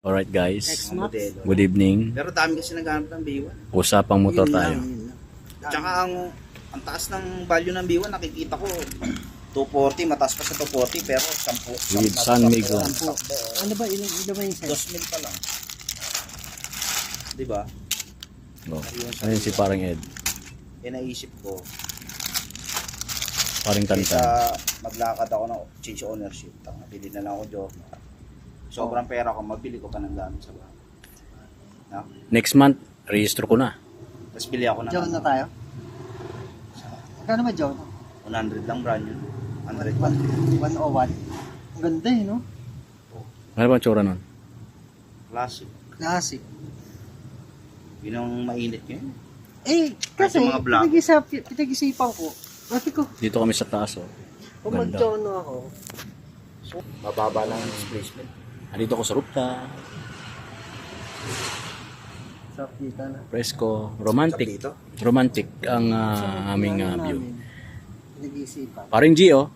Alright guys, Modelo. good evening. Pero dami kasi naghahanap ng B1. Usapang motor tayo. Tsaka ang taas ng value ng B1, nakikita ko 240, mataas pa sa 240, pero 10. With San Miguel. Ano ba, ilan ba yung size? 2,000 pa lang. Diba? Oh. Ayun si parang Ed. Naisip ko, Paring kaysa Tantan. maglakad ako ng change ownership, bili na lang ako journal. Sobrang pera ko, mabili ko pa ng gamit sa bahay. No? Next month, rehistro ko na. Tapos bili ako ng John na tayo? Magkano ba John? 100 lang brand yun. 101. 101. Ang ganda eh, no? Ano ba ang tsura nun? Classic. Classic. Yun ang mainit ngayon. Eh, kasi Ay, sa mga black. pinag-isipan ko. Sabi ko, Dito kami sa taas oh. kung Ganda. mag-John ako, Mababa lang ang displacement. Andito ko sa rooftop. sa kita na. Presko. Romantic. Dito? Romantic ang aming Ano view. namin, Pinag-isipan. Paring G oh.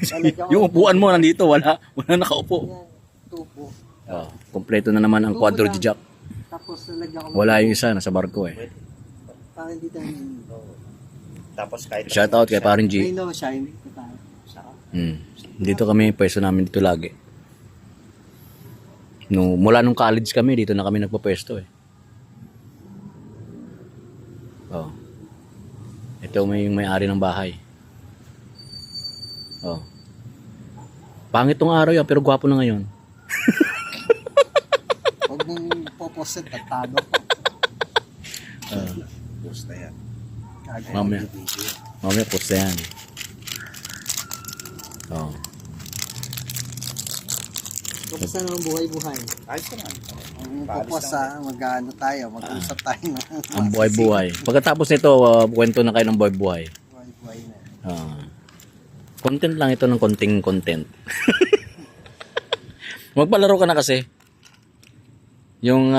Talagang- Yung upuan mo nandito, wala nakaupo. Yan, tupo. Oh, kompleto na naman ang quadro G jack. Tapos nalagyan ko. Wala yung isa, nasa barko eh. Parang hindi tayo nandito. Tapos kahit Shout out kay Paring I G. know siya, hindi ko tayo. Saka. Dito kami, pwesto namin dito lagi. Mula nung college kami, dito na kami nagpapwesto eh. Oh. Ito may-ari ng bahay. Oh. Pangit tong araw yan, pero gwapo na ngayon. Huwag mong poposit at tago ko. post na yan. Mamaya. Mamaya post na yan. Oh. Kamusta naman buhay-buhay? Ayos ka naman. Ang Paalis pupos lang. mag-ano tayo, mag-usap tayo ng Ang buhay-buhay. Pagkatapos nito, kwento na kayo ng buhay-buhay. buhay-buhay na. Content lang ito ng konting content. Magpalaro ka na kasi. Yung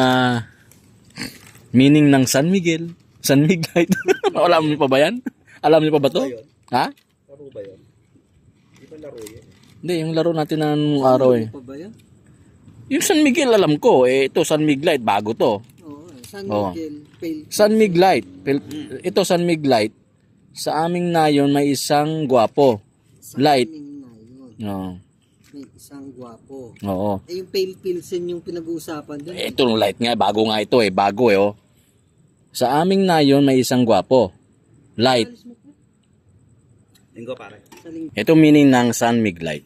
meaning ng San Miguel. San Miguel. Alam niyo pa ba yan? Alam niyo pa ba to? Ha? Laro ba yun? Di ba laro yun? Hindi, yung laro natin ng araw eh. Ano pa ba yan? Yung San Miguel alam ko. Ito San Miguel bago to. Oo, San Oo. Miguel, Pale. San Miguel. Ito San Miguel. Sa aming nayon may isang gwapo. Sa Light. aming na yun. Oo. May isang gwapo. Oo. Eh, yung Pale Pilsen yung pinag-uusapan dun. Ito yung light nga, bago nga ito eh, bago eh oh. Sa aming nayon may isang gwapo. Light. Linggo pare. Sa ling- Ito meaning ng San Miguel.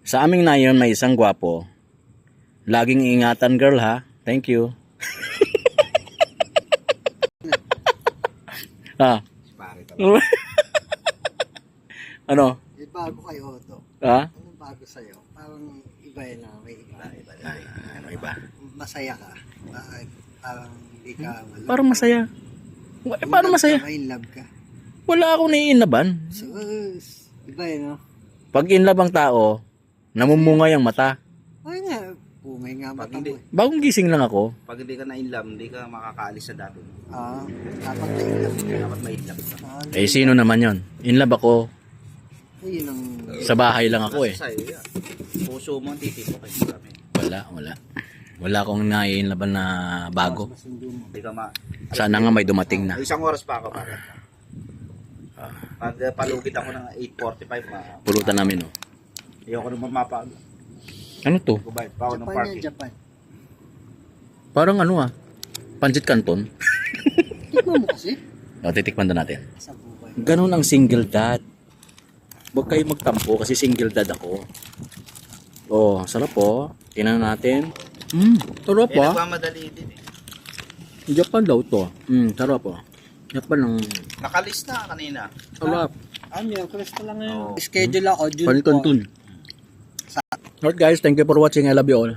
Sa aming nayon may isang gwapo. Laging ingatan girl ha. Thank you. Ha? Pare talaga. Ano? Eh, bago kay Otto. Ha? Anong bago sa'yo? Parang iba yun na. May iba. Ano iba? Masaya ka. Parang hindi ka malungkot. Parang masaya. Paano masaya? May love ka. Wala akong naiinlaban. So, iba yun, no? Pag inlab ang tao, namumungay ang mata. Ay nga, pumay nga mata mo. eh. Bagong gising lang ako. Pag hindi ka na-inlove, hindi ka makakaalis sa dati. Dapat may love ka. Dapat ma-inlove ka. Eh sino naman yon? Inlab ako. Yun ang... Sa bahay lang ako eh. Sa'yo yan. Puso mo, titipo kayo marami. Wala. Wala akong naiinlaban na bago. Masundo mo. Hindi ka ma... Sana nga may dumating na. Isang oras pa ako pare. Pag palugit ako ng 8:45, Pulutan namin oh. ayoko naman mapag. Ano to? Kubayad pa ako ng Japan parking. yan, Japan. Parang ano Pancit Canton. Tikman mo kasi. Titikman na natin. Sa buhay. Ganun ang single dad. Huwag kayo magtampo kasi single dad ako. Oh, sarap po. Tingnan natin. Sarap po. Nagmamadali din eh. Japan daw to. Sarap po. Japan ang Nakalis na kanina. sarap. Miyerkules pa lang Oo. Schedule ako, June Pancit 4. Canton. Alright guys, thank you for watching. I love you all.